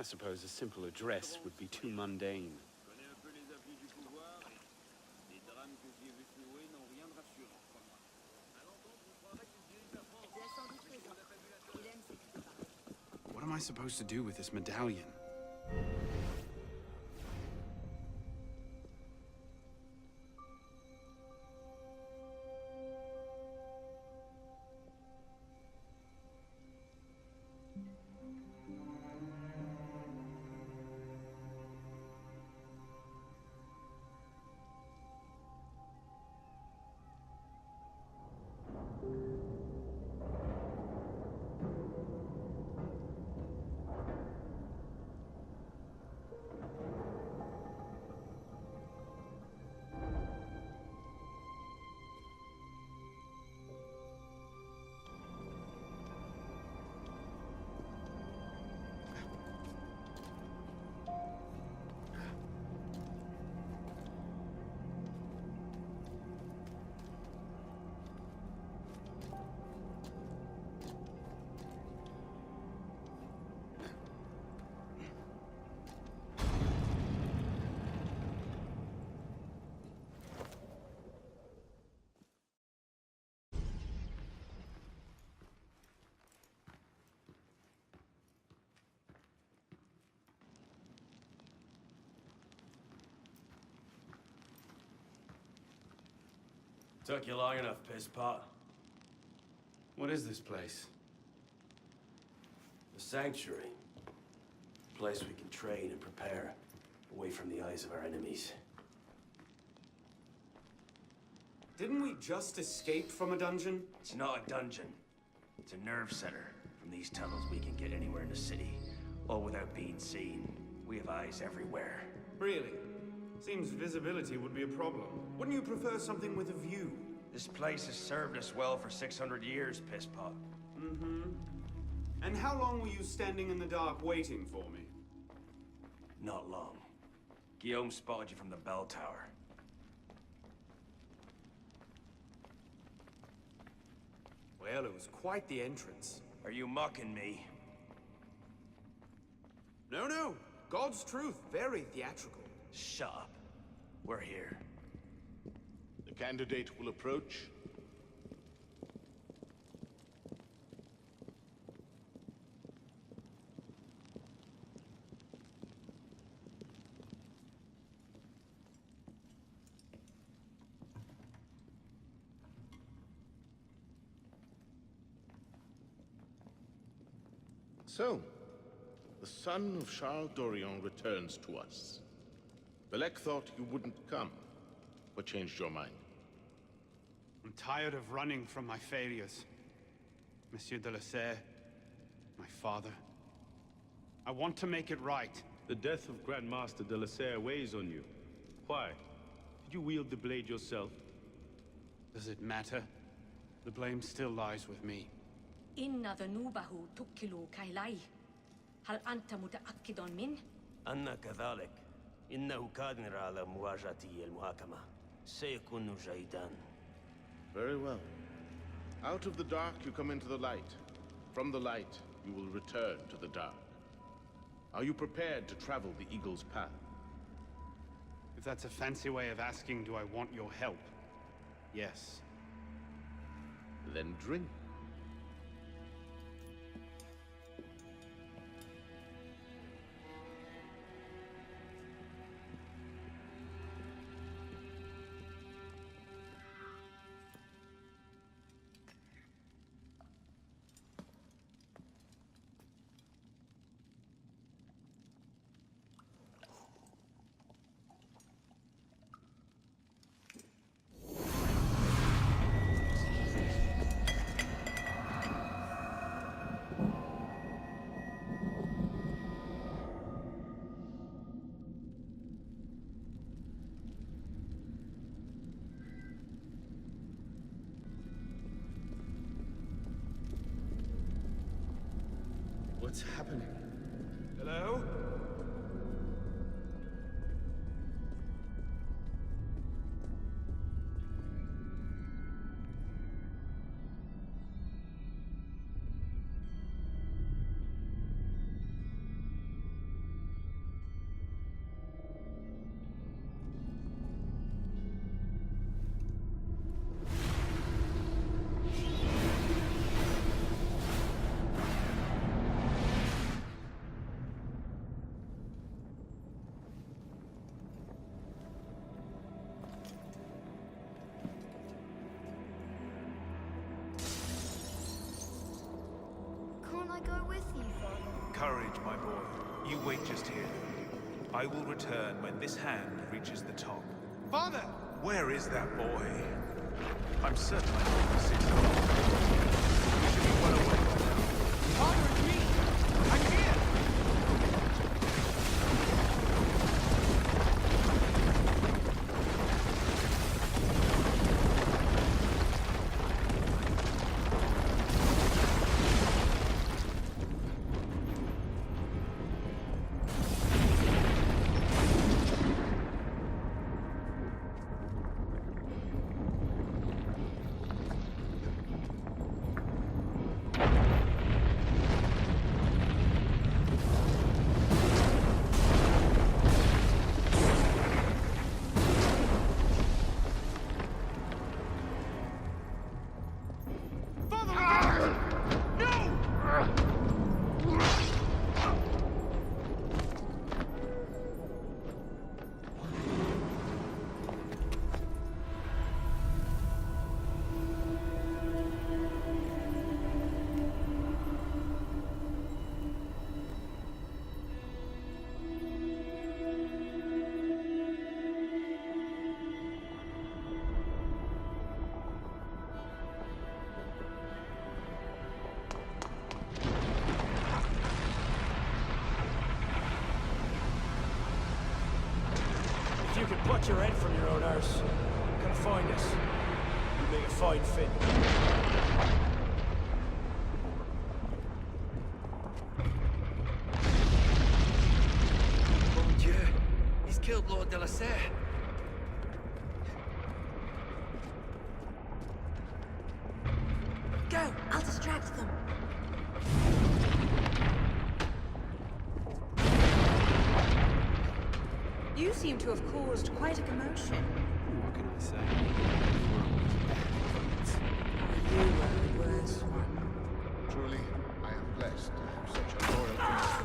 I suppose a simple address would be too mundane. What am I supposed to do with this medallion? Took you long enough, pisspot. What is this place? The Sanctuary. A place we can train and prepare, away from the eyes of our enemies. Didn't we just escape from a dungeon? It's not a dungeon. It's a nerve center. From these tunnels we can get anywhere in the city, all without being seen. We have eyes everywhere. Really? Seems visibility would be a problem. Wouldn't you prefer something with a view? This place has served us well for 600 years, pisspot. Mm-hmm. And how long were you standing in the dark waiting for me? Not long. Guillaume spotted you from the bell tower. Well, it was quite the entrance. Are you mocking me? No, no. God's truth. Very theatrical. Shut up. We're here. The candidate will approach. So, the son of Charles Dorion returns to us. Belek thought you wouldn't come. What changed your mind? I'm tired of running from my failures. Monsieur de la Serre, my father. I want to make it right. The death of Grandmaster de la Serre weighs on you. Why? Did you wield the blade yourself? Does it matter? The blame still lies with me. إن ذنوبه تكل كيلي. هل أنت متأكد من؟ أنا كذلك. إنه قادر على مواجهة المحاكمة. سيكون جيدا. Very well. Out of the dark you come into the light. From the light you will return to the dark. Are you prepared to travel the Eagle's path? If that's a fancy way of asking, do I want your help? Yes. Then drink. What's happening? Hello? go with you, Father? Courage, my boy. You wait just here. I will return when this hand reaches the top. Father! Where is that boy? I'm certain I heard the 6 o'clock. We should be well away by now. Father, it's me! I'm here! If you could pluck your head from your own arse, come find us. You make a fine fit. Mon Dieu, he's killed Lord de la Serre. Go! I'll distract them. You seem to have caused quite a commotion. What can I say? You were the worst one. Truly, I am blessed to have such a loyal friend.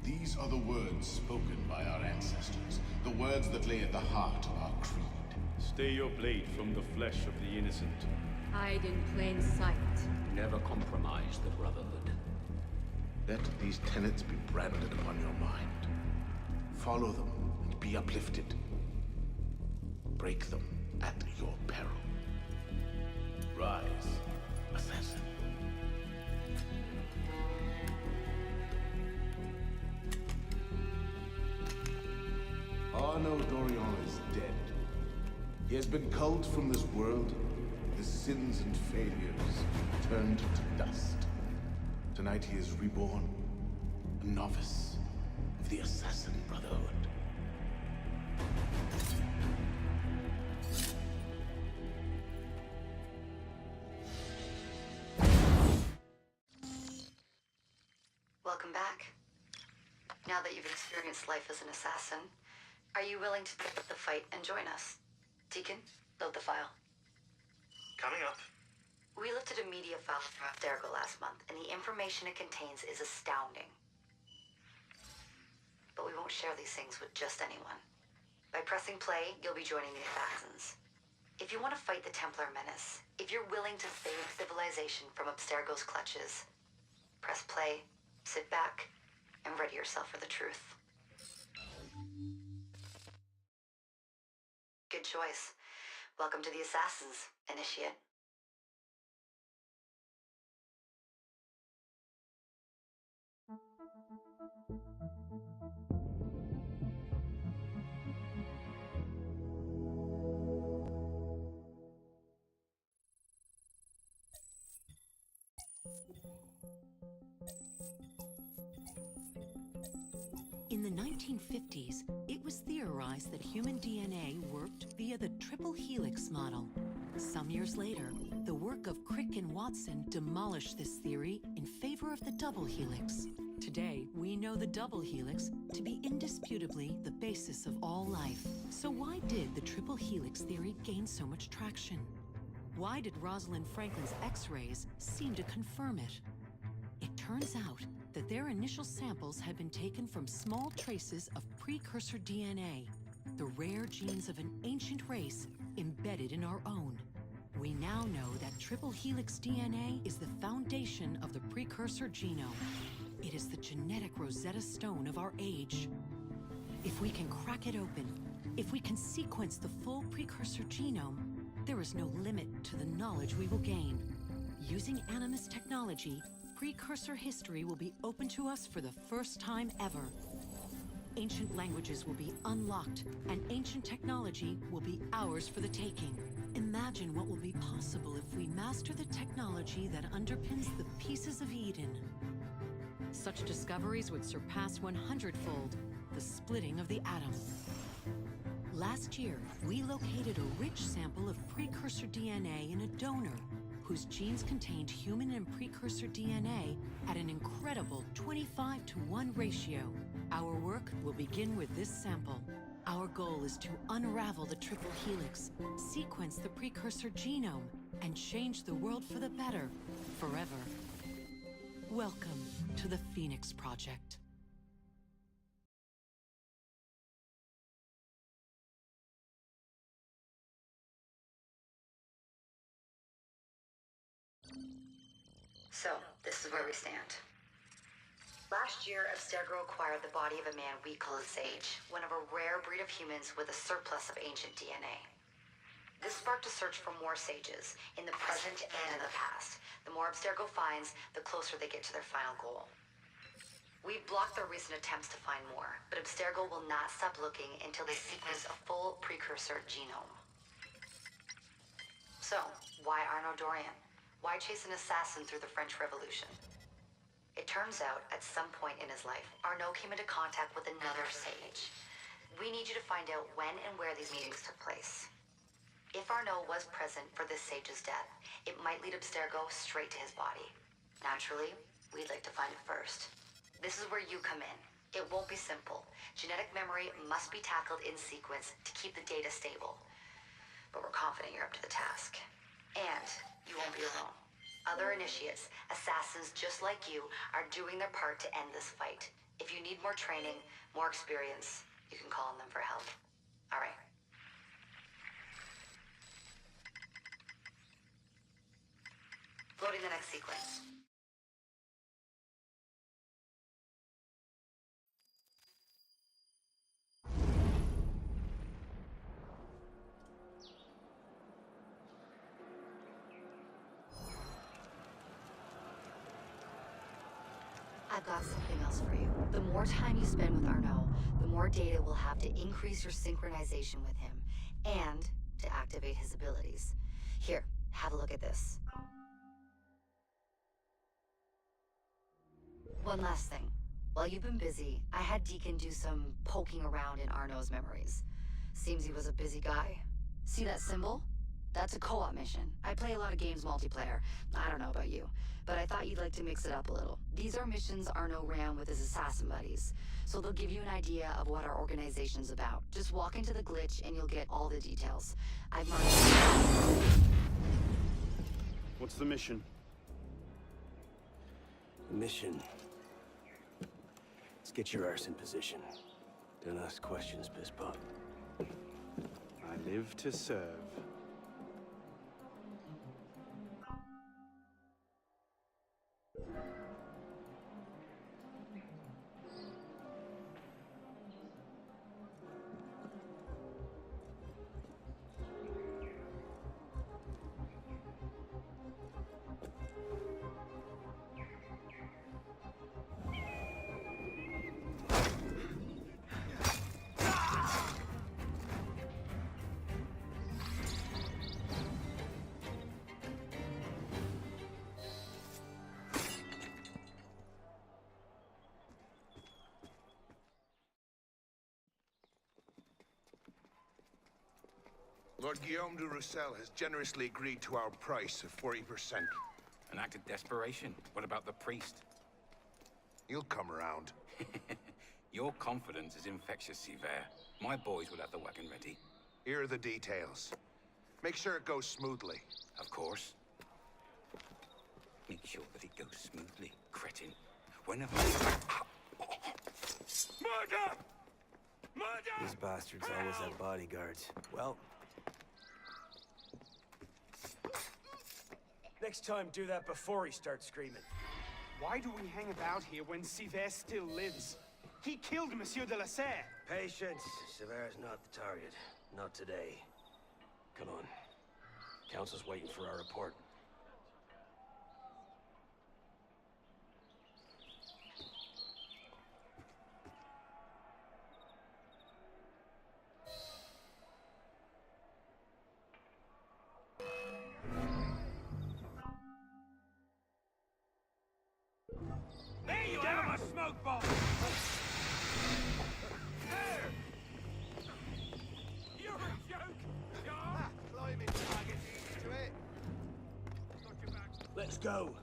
These are the words spoken by our ancestors, the words that lay at the heart of our creed. Stay your blade from the flesh of the innocent. Hide in plain sight. Never compromise the Brotherhood. Let these tenets be branded upon your mind. Follow them and be uplifted. Break them at your peril. Rise, assassin. Arno Dorian is dead. He has been culled from this world, his sins and failures turned to dust. Tonight he is reborn, a novice of the Assassin Brotherhood. Welcome back. Now that you've experienced life as an assassin, are you willing to pick up the fight and join us? Deacon, load the file. Coming up. We lifted a media file from Abstergo last month, and the information it contains is astounding. But we won't don't share these things with just anyone. By pressing play, you'll be joining the assassins. If you want to fight the Templar menace, if you're willing to save civilization from Abstergo's clutches, press play, sit back, and ready yourself for the truth. Good choice. Welcome to the Assassins, Initiate. In the 1950s, it was theorized that human DNA worked via the triple helix model. Some years later, the work of Crick and Watson demolished this theory in favor of the double helix. Today, we know the double helix to be indisputably the basis of all life. So why did the triple helix theory gain so much traction? Why did Rosalind Franklin's X-rays seem to confirm it? It turns out that their initial samples had been taken from small traces of precursor DNA, the rare genes of an ancient race embedded in our own. We now know that triple helix DNA is the foundation of the precursor genome. It is the genetic Rosetta Stone of our age. If we can crack it open, if we can sequence the full precursor genome, there is no limit to the knowledge we will gain. Using Animus technology, precursor history will be open to us for the first time ever. Ancient languages will be unlocked, and ancient technology will be ours for the taking. Imagine what will be possible if we master the technology that underpins the pieces of Eden. Such discoveries would surpass 100-fold the splitting of the atom. Last year, we located a rich sample of precursor DNA in a donor whose genes contained human and precursor DNA at an incredible 25-to-1 ratio. Our work will begin with this sample. Our goal is to unravel the triple helix, sequence the precursor genome, and change the world for the better, forever. Welcome to the Phoenix Project. So, this is where we stand. Last year, Abstergo acquired the body of a man we call a sage, one of a rare breed of humans with a surplus of ancient DNA. This sparked a search for more sages, in the present and in the past. The more Abstergo finds, the closer they get to their final goal. We've blocked their recent attempts to find more, but Abstergo will not stop looking until they sequence a full precursor genome. So, why Arnaud Dorian? Why chase an assassin through the French Revolution? It turns out, at some point in his life, Arnaud came into contact with another sage. We need you to find out when and where these meetings took place. If Arnaud was present for this sage's death, it might lead Abstergo straight to his body. Naturally, we'd like to find it first. This is where you come in. It won't be simple. Genetic memory must be tackled in sequence to keep the data stable. But we're confident you're up to the task. And you won't be alone. Other initiates, assassins just like you, are doing their part to end this fight. If you need more training, more experience, you can call on them for help. All right. Loading the next sequence. I've got something else for you. The more time you spend with Arnaud, the more data we'll have to increase your synchronization with him, and to activate his abilities. Here, have a look at this. One last thing. While you've been busy, I had Deacon do some poking around in Arnaud's memories. Seems he was a busy guy. See that symbol? That's a co-op mission. I play a lot of games multiplayer. I don't know about you, but I thought you'd like to mix it up a little. These are missions Arnaud ran with his assassin buddies, so they'll give you an idea of what our organization's about. Just walk into the glitch and you'll get all the details. I've marked... What's the mission? Mission. Let's get your arse in position. Don't ask questions, Bispo. I live to serve. Lord Guillaume de Roussel has generously agreed to our price of 40%. An act of desperation? What about the priest? He'll come around. Your confidence is infectious, Sever. My boys will have the wagon ready. Here are the details. Make sure it goes smoothly. Of course. Make sure that it goes smoothly, cretin. Whenever... Murder! Murder! These bastards always have bodyguards. Well... next time, do that before he starts screaming. Why do we hang about here when Sever still lives? He killed Monsieur de la Serre. Patience. Sever's not the target. Not today. Come on. Council's waiting for our report. There you are! My smoke bomb! There! You're a joke! Climbing target to it. Let's go.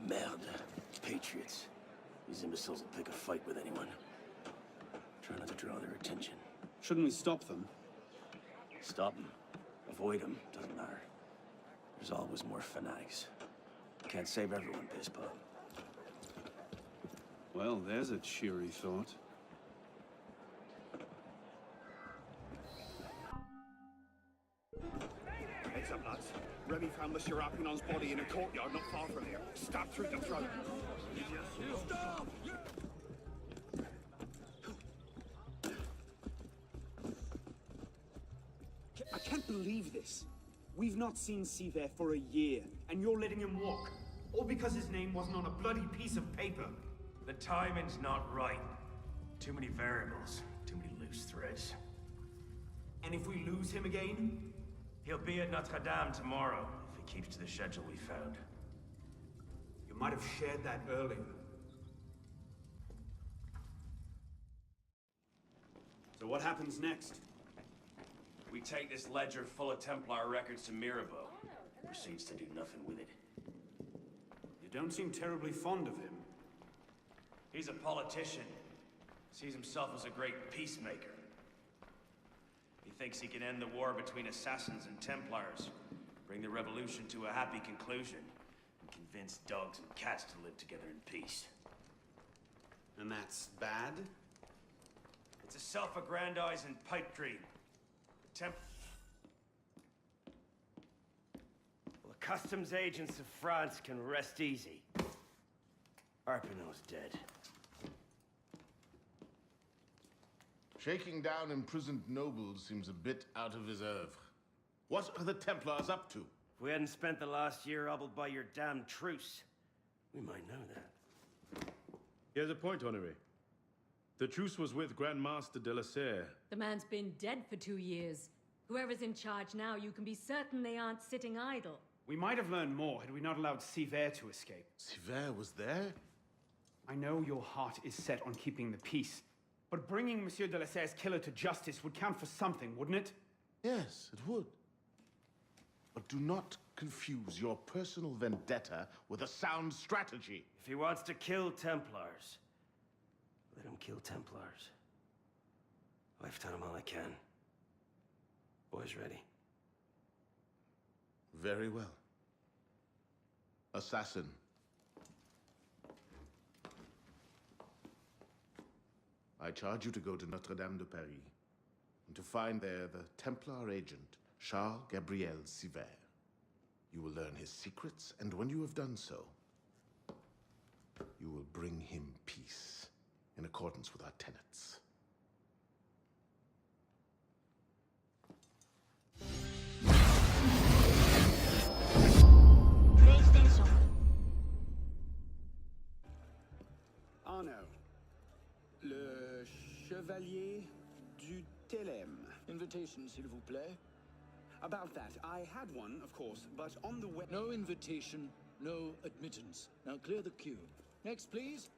Merde. Patriots. These imbeciles will pick a fight with anyone. Try not to draw their attention. Shouldn't we stop them? Stop them. Avoid them. Doesn't matter. There's always more fanatics. Can't save everyone, Bispo. Well, there's a cheery thought. Heads up, lads. Remy found the Sharapinon's body in a courtyard not far from here. Stabbed through the throat. Stop! I can't believe this. We've not seen Sever for a year, and you're letting him walk. All because his name wasn't on a bloody piece of paper. The timing's not right. Too many variables. Too many loose threads. And if we lose him again? He'll be at Notre Dame tomorrow, if he keeps to the schedule we found. You might have shared that earlier. So what happens next? We take this ledger full of Templar records to Mirabeau. Proceeds to do nothing with it. You don't seem terribly fond of him. He's a politician. Sees himself as a great peacemaker. He thinks he can end the war between assassins and Templars, bring the revolution to a happy conclusion, and convince dogs and cats to live together in peace. And that's bad? It's a self-aggrandizing pipe dream. Well, the customs agents of France can rest easy. Arpinot's dead. Shaking down imprisoned nobles seems a bit out of his oeuvre. What are the Templars up to? If we hadn't spent the last year hobbled by your damn truce, we might know that. Here's a point, Honoré. The truce was with Grand Master de la Serre. The man's been dead for 2 years. Whoever's in charge now, you can be certain they aren't sitting idle. We might have learned more had we not allowed Sever to escape. Sever was there? I know your heart is set on keeping the peace, but bringing Monsieur de la Serre's killer to justice would count for something, wouldn't it? Yes, it would. But do not confuse your personal vendetta with a sound strategy. If he wants to kill Templars, let him kill Templars. I've done all I can. Boys ready? Very well. Assassin. I charge you to go to Notre-Dame de Paris and to find there the Templar agent, Charles Gabriel Siver. You will learn his secrets, and when you have done so, you will bring him peace in accordance with our tenets. Arno, le chevalier du Telem. Invitation, s'il vous plaît. About that, I had one, of course, but on the web... No invitation, no admittance. Now clear the queue. Next, please.